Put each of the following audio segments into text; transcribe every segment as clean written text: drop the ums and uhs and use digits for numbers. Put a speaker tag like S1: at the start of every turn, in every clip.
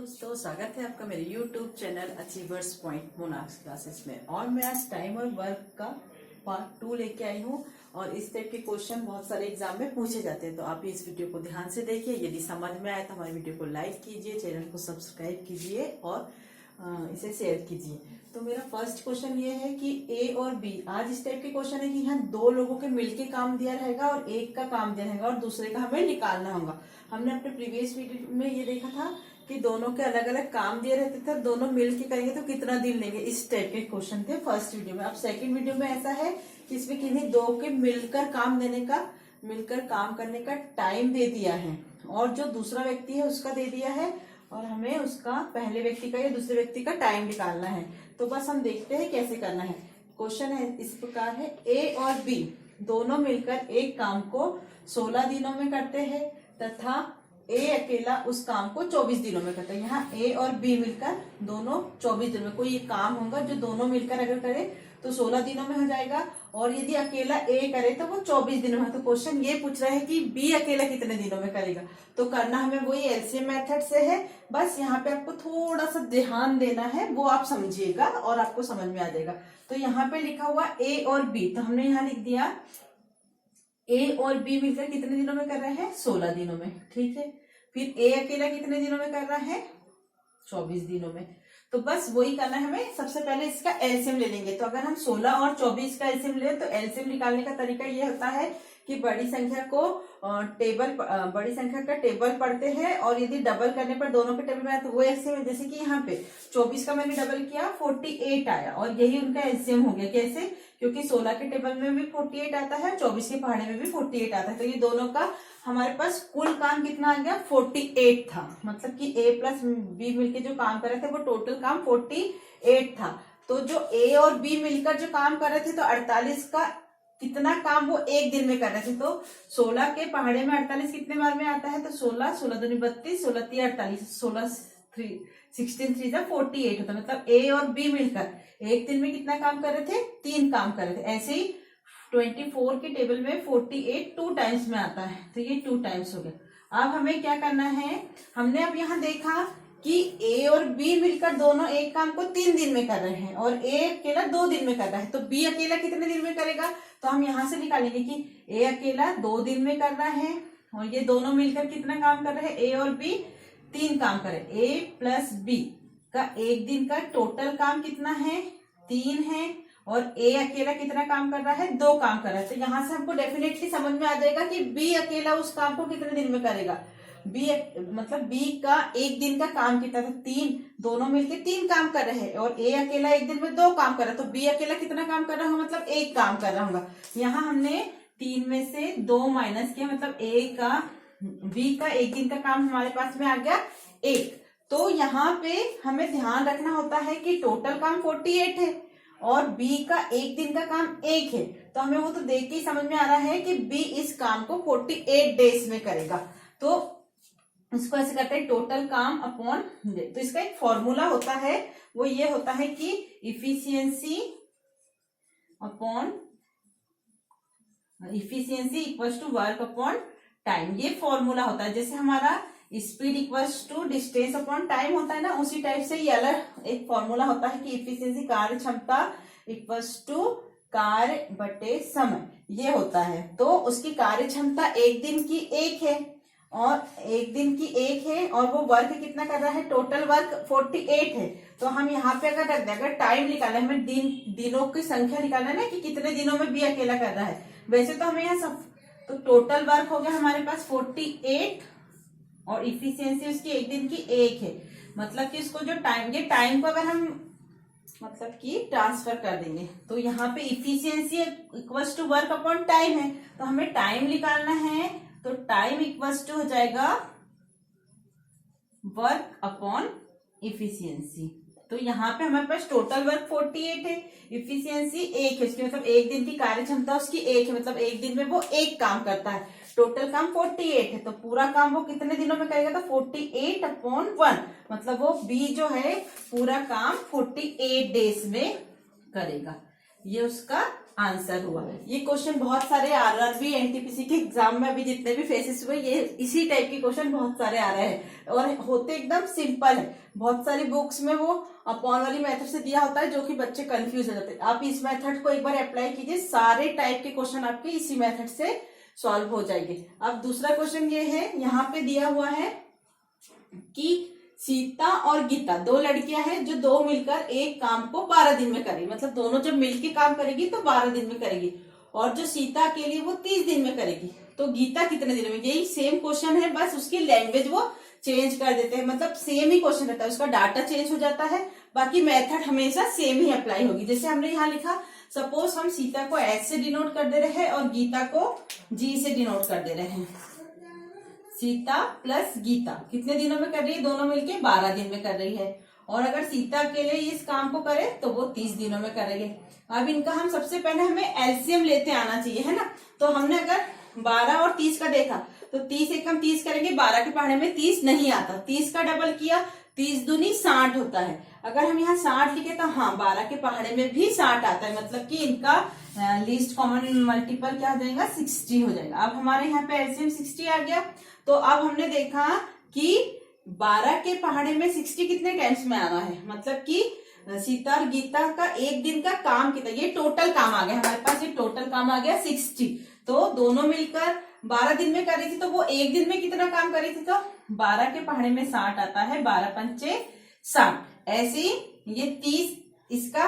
S1: दोस्तों, स्वागत है आपका मेरे YouTube channel Achievers Point Monax classes में। और मैं आज टाइम और वर्क का पार्ट 2 लेके आई हूँ। और इस टाइप के क्वेश्चन बहुत सारे एग्जाम में पूछे जाते हैं, तो आप इस वीडियो को ध्यान से देखिए। यदि समझ में आए तो हमारे वीडियो को लाइक कीजिए, चैनल को सब्सक्राइब कीजिए और इसे शेयर कीजिए। तो मेरा फर्स्ट क्वेश्चन ये है कि ए और बी, आज इस टाइप के क्वेश्चन है कि यहाँ दो लोगों के मिलके काम दिया रहेगा और एक का काम दिया रहेगा और दूसरे का हमें निकालना होगा। हमने अपने प्रीवियस वीडियो में ये देखा था कि दोनों के अलग अलग काम दिए रहते थे, दोनों मिलके करेंगे तो कितना दिन लेंगे, इस टाइप के क्वेश्चन थे फर्स्ट वीडियो में। अब सेकंड वीडियो में ऐसा है कि इसमें किन्हीं दो के मिलकर काम करने का टाइम दे दिया है और जो दूसरा व्यक्ति है उसका दे दिया है और हमें उसका पहले व्यक्ति का या दूसरे व्यक्ति का टाइम निकालना है। तो बस हम देखते हैं कैसे करना है। क्वेश्चन है इस प्रकार है, ए और बी दोनों मिलकर एक काम को 16 दिनों में करते हैं तथा ए अकेला उस काम को 24 दिनों में करता है। यहाँ ए और बी मिलकर दोनों 24 दिनों में, कोई एक काम होगा जो दोनों मिलकर अगर करे तो 16 दिनों में हो जाएगा और यदि अकेला ए करे तो वो 24 दिनों में। तो क्वेश्चन ये पूछ रहा है कि बी अकेला कितने दिनों में करेगा। तो करना हमें वही एलसीएम मेथड से है, बस यहाँ पे आपको थोड़ा सा ध्यान देना है, वो आप समझिएगा और आपको समझ में आ जाएगा। तो यहाँ पे लिखा हुआ ए और बी, तो हमने यहाँ लिख दिया ए और बी मिलकर कितने दिनों में कर रहे हैं, 16 दिनों में। ठीक है, फिर ए अकेला कितने दिनों में कर रहा है, 24 दिनों में। तो बस वही करना है हमें। सबसे पहले इसका एलसीएम ले लेंगे। तो अगर हम 16 और 24 का एलसीएम ले तो एलसीएम निकालने का तरीका ये होता है कि बड़ी संख्या का टेबल पढ़ते हैं और यदि डबल करने पर दोनों के टेबल में आया तो वो एलसीएम है। जैसे कि यहाँ पे 24 का मैंने डबल किया 48 आया और यही उनका एलसीएम हो गया। कैसे? क्योंकि 16 के टेबल में भी 48 आता है, 24 के पहाड़े में भी 48 आता है। तो ये दोनों का हमारे पास कुल काम कितना आ गया, 48 था। मतलब कि ए प्लस बी मिलके जो काम कर रहे थे वो टोटल काम 48 था। तो जो ए और बी मिलकर जो काम कर रहे थे तो 48 का कितना काम वो एक दिन में कर रहे थे। तो 16 के पहाड़े में 48 कितने बार में आता है, तो 16 दूनी 32, 16 तीन 48, 16 3 जा 48 होता है। मतलब ए और बी मिलकर एक दिन में कितना काम कर रहे थे, 3 काम कर रहे थे। ऐसे ही 24 के टेबल में 48 2 टाइम्स में आता है, तो ये 2 टाइम्स हो गया। अब हमें क्या करना है, हमने अब यहाँ देखा कि ए और बी मिलकर दोनों एक काम को 3 दिन में कर रहे हैं और ए अकेला 2 दिन में कर रहा है। तो बी अकेला कितने दिन में करेगा, तो हम यहाँ से निकालेंगे कि ए अकेला 2 दिन में कर रहा है और ये दोनों मिलकर कितना काम कर रहे हैं, ए और बी 3 काम कर रहे हैं। ए प्लस बी का एक दिन का टोटल काम कितना है, 3 है और ए अकेला कितना काम कर रहा है, 2 काम कर रहा है। तो यहाँ से हमको डेफिनेटली समझ में आ जाएगा कि बी अकेला उस काम को कितने दिन में करेगा। बी मतलब बी का एक दिन का काम कितना था, 3, दोनों मिलके 3 काम कर रहे हैं और ए अकेला एक दिन में 2 काम कर रहा है। तो बी अकेला कितना काम कर रहा होगा, मतलब 1 काम कर रहा होगा। यहाँ हमने 3 में से 2 माइनस किया, मतलब बी का एक दिन का काम हमारे पास में आ गया 1। तो यहाँ पे हमें ध्यान रखना होता है कि टोटल काम 48 है और बी का एक दिन का काम 1 है। तो हमें वो तो देख के ही समझ में आ रहा है कि बी इस काम को 48 डेज में करेगा। तो इसको ऐसे करते हैं, टोटल काम अपॉन डे। तो इसका एक फॉर्मूला होता है, वो ये होता है कि efficiency equals to work upon time. ये फॉर्मूला होता है। जैसे हमारा speed equals to distance upon time होता है ना, उसी टाइप से ये अलग एक फॉर्मूला होता है कि इफिशियंसी कार्य क्षमता इक्वल्स टू कार्य बटे समय, ये होता है। तो उसकी कार्य क्षमता एक दिन की 1 है और वो वर्क कितना कर रहा है, टोटल वर्क 48 है। तो हम यहाँ पे अगर रख दें, अगर टाइम निकालना है, हमें दिनों की संख्या निकालना है ना कि कितने दिनों में बी अकेला कर रहा है। वैसे तो हमें यहाँ सब, तो टोटल वर्क हो गया हमारे पास 48 और इफिशियंसी उसकी एक दिन की 1 है। मतलब कि इसको जो टाइम, ये टाइम को अगर हम मतलब कि ट्रांसफर कर देंगे तो यहाँ पे efficiency equals to work upon time है। तो हमें टाइम निकालना है, तो टाइम इक्वल्स टू हो जाएगा वर्क अपॉन इफिशियंसी। तो यहाँ पे हमारे पास टोटल वर्क 48 है, इफिशियंसी 1 है, इसकी मतलब एक दिन की कार्य क्षमता उसकी 1 है, मतलब एक दिन में वो 1 काम करता है। टोटल काम 48 है, तो पूरा काम वो कितने दिनों में करेगा, तो 48 अपॉन 1, मतलब वो बी जो है पूरा काम 48 डेज में करेगा। ये उसका आंसर हुआ। ये क्वेश्चन बहुत सारे आरआरबी एनटीपीसी के एग्जाम में अभी जितने भी फेसेस हुए ये इसी टाइप के क्वेश्चन बहुत सारे आ रहे हैं और होते एकदम सिंपल है। बहुत सारी बुक्स में वो अपॉन वाली मेथड से दिया होता है जो कि बच्चे कंफ्यूज हो जाते हैं। आप इस मेथड को एक बार अप्लाई कीजिए, सारे टाइप के क्वेश्चन आपके इसी मेथड से सॉल्व हो जाएंगे। अब दूसरा क्वेश्चन ये है, यहाँ पे दिया हुआ है कि सीता और गीता दो लड़कियां हैं जो दो मिलकर एक काम को 12 दिन में करेगी, मतलब दोनों जब मिलके काम करेगी तो 12 दिन में करेगी, और जो सीता के लिए वो 30 दिन में करेगी, तो गीता कितने दिन में। यही सेम क्वेश्चन है, बस उसकी लैंग्वेज वो चेंज कर देते हैं, मतलब सेम ही क्वेश्चन रहता है, उसका डाटा चेंज हो जाता है, बाकी मेथड हमेशा सेम ही अप्लाई होगी। जैसे हमने यहाँ लिखा, सपोज हम सीता को एच से डिनोट कर दे रहे हैं और गीता को जी से डिनोट कर दे रहे हैं। सीता प्लस गीता कितने दिनों में कर रही है, दोनों मिलके 12 दिन में कर रही है, और अगर सीता अकेले इस काम को करे तो वो 30 दिनों में करेंगे। अब इनका हम सबसे पहले हमें एलसीएम लेते आना चाहिए, है ना। तो हमने अगर 12 और 30 का देखा तो 30 एकम 30 करेंगे, 12 के पहाड़े में 30 नहीं आता, 30 का डबल किया, 30 दूनी 60 होता है। अगर हम यहाँ 60 लिखे तो हाँ 12 के पहाड़े में भी 60 आता है, मतलब कि इनका लीस्ट कॉमन मल्टीपल क्या हो जाएगा, 60 हो जाएगा। अब हमारे यहाँ पे एलसीएम 60 आ गया। तो अब हमने देखा कि 12 के पहाड़े में 60 कितने टाइम्स में आना है, मतलब कि सीता और गीता का एक दिन का काम कितना, ये टोटल काम आ गया हमारे पास, ये टोटल काम आ गया 60। तो दोनों मिलकर 12 दिन में कर रही थी, तो वो एक दिन में कितना काम कर रही थी, तो 12 के पहाड़े में 60 आता है, 12 पंचे 60। ऐसे ये 30 इसका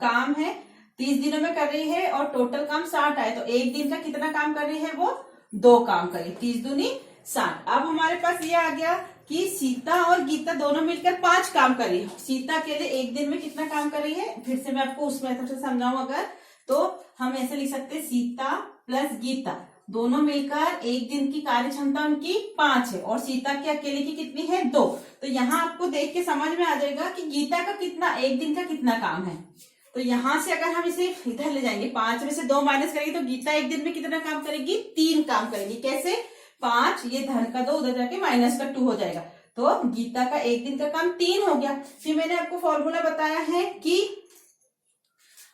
S1: काम है, 30 दिनों में कर रही है और टोटल काम 60 आए, तो एक दिन का कितना काम कर रही है, वो 2 काम कर रही है, 30 दूनी 60। अब हमारे पास ये आ गया कि सीता और गीता दोनों मिलकर 5 काम कर रही है। सीता अकेले एक दिन में कितना काम कर रही है, फिर से मैं आपको उस मेथड से समझाऊं अगर, तो हम ऐसे लिख सकते हैं, सीता प्लस गीता दोनों मिलकर एक दिन की कार्य क्षमता उनकी 5 है और सीता की अकेले की कितनी है, 2। तो यहाँ आपको देख के समझ में आ जाएगा कि गीता का कितना एक दिन का कितना काम है। तो यहाँ से अगर हम इसे इधर ले जाएंगे, 5 में से 2 माइनस करेंगे तो गीता एक दिन में कितना काम करेगी, 3 काम करेगी। कैसे, 5 ये धन का 2 उधर जाके माइनस का 2 हो जाएगा, तो गीता का एक दिन का काम 3 हो गया। फिर मैंने आपको फॉर्मूला बताया है कि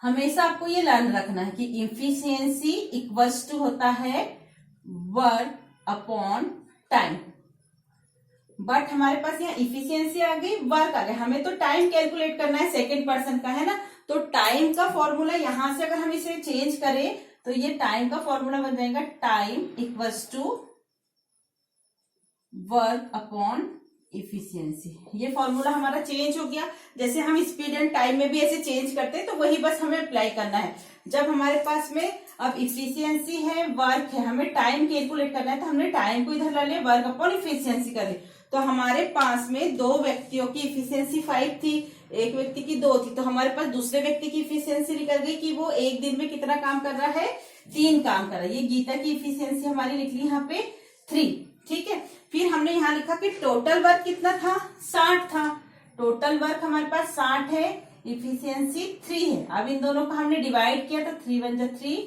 S1: हमेशा आपको ये लर्न रखना है कि इफिशियंसी इक्वल्स टू होता है वर्क अपॉन टाइम, बट हमारे पास यहाँ इफिशियंसी आ गई, वर्क आ गया, हमें तो टाइम कैलकुलेट करना है, सेकेंड पर्सन का, है ना। तो टाइम का फॉर्मूला यहां से अगर हम इसे चेंज करें तो ये टाइम का फॉर्मूला बन जाएगा, time equals to work upon efficiency. ये फॉर्मूला हमारा चेंज हो गया। जैसे हम स्पीड एंड टाइम में भी ऐसे चेंज करते हैं, तो वही बस हमें अप्लाई करना है। जब हमारे पास में अब इफिशियंसी है, वर्क है, हमें टाइम कैलकुलेट करना है, तो हमने टाइम को इधर ला लिया, वर्क अपॉन इफिशियंसी कर ली। तो हमारे पास में 2 व्यक्तियों की इफिशियंसी 5 थी, एक व्यक्ति की 2 थी, तो हमारे पास दूसरे व्यक्ति की इफिशियंसी निकल गई कि वो एक दिन में कितना काम कर रहा है, 3 काम कर रहा है। ये गीता की इफिशियंसी हमारी निकली यहाँ पे 3, ठीक है। फिर हमने यहाँ लिखा कि टोटल वर्क कितना था, 60 था, टोटल वर्क हमारे पास 60 है, इफिशियंसी 3 है। अब इन दोनों को हमने डिवाइड किया तो 3 1 3,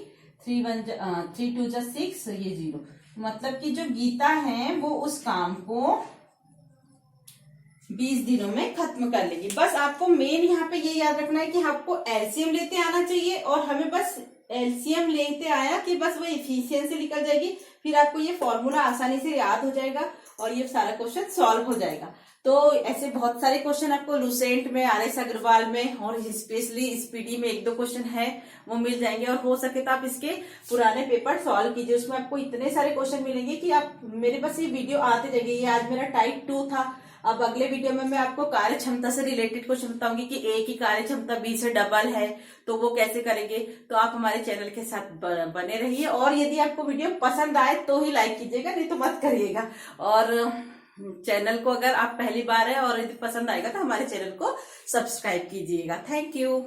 S1: 3 2 6, ये 0, मतलब कि जो गीता है वो उस काम को 20 दिनों में खत्म कर लेगी। बस आपको मेन यहाँ पे ये याद रखना है कि आपको एलसीएम लेते आना चाहिए, और हमें बस एलसीएम लेते आया कि बस वो इफिशियंसी निकल जाएगी, फिर आपको ये फॉर्मूला आसानी से याद हो जाएगा और ये सारा क्वेश्चन सॉल्व हो जाएगा। तो ऐसे बहुत सारे क्वेश्चन आपको लुसेंट में, आरएस अग्रवाल में और स्पेशली स्पीडी में 1-2 क्वेश्चन है वो मिल जाएंगे, और हो सके तो आप इसके पुराने पेपर सॉल्व कीजिए, उसमें आपको इतने सारे क्वेश्चन मिलेंगे कि आप मेरे पास ये वीडियो आते जाएंगे। ये आज मेरा टाइप 2 था। अब अगले वीडियो में मैं आपको कार्य क्षमता से रिलेटेड क्वेश्चन बताऊंगी कि ए की कार्य क्षमता बी से डबल है तो वो कैसे करेंगे। तो आप हमारे चैनल के साथ बने रहिए, और यदि आपको वीडियो पसंद आए तो ही लाइक कीजिएगा, नहीं तो मत करिएगा। और चैनल को अगर आप पहली बार है और यदि पसंद आएगा तो हमारे चैनल को सब्सक्राइब कीजिएगा। Thank you.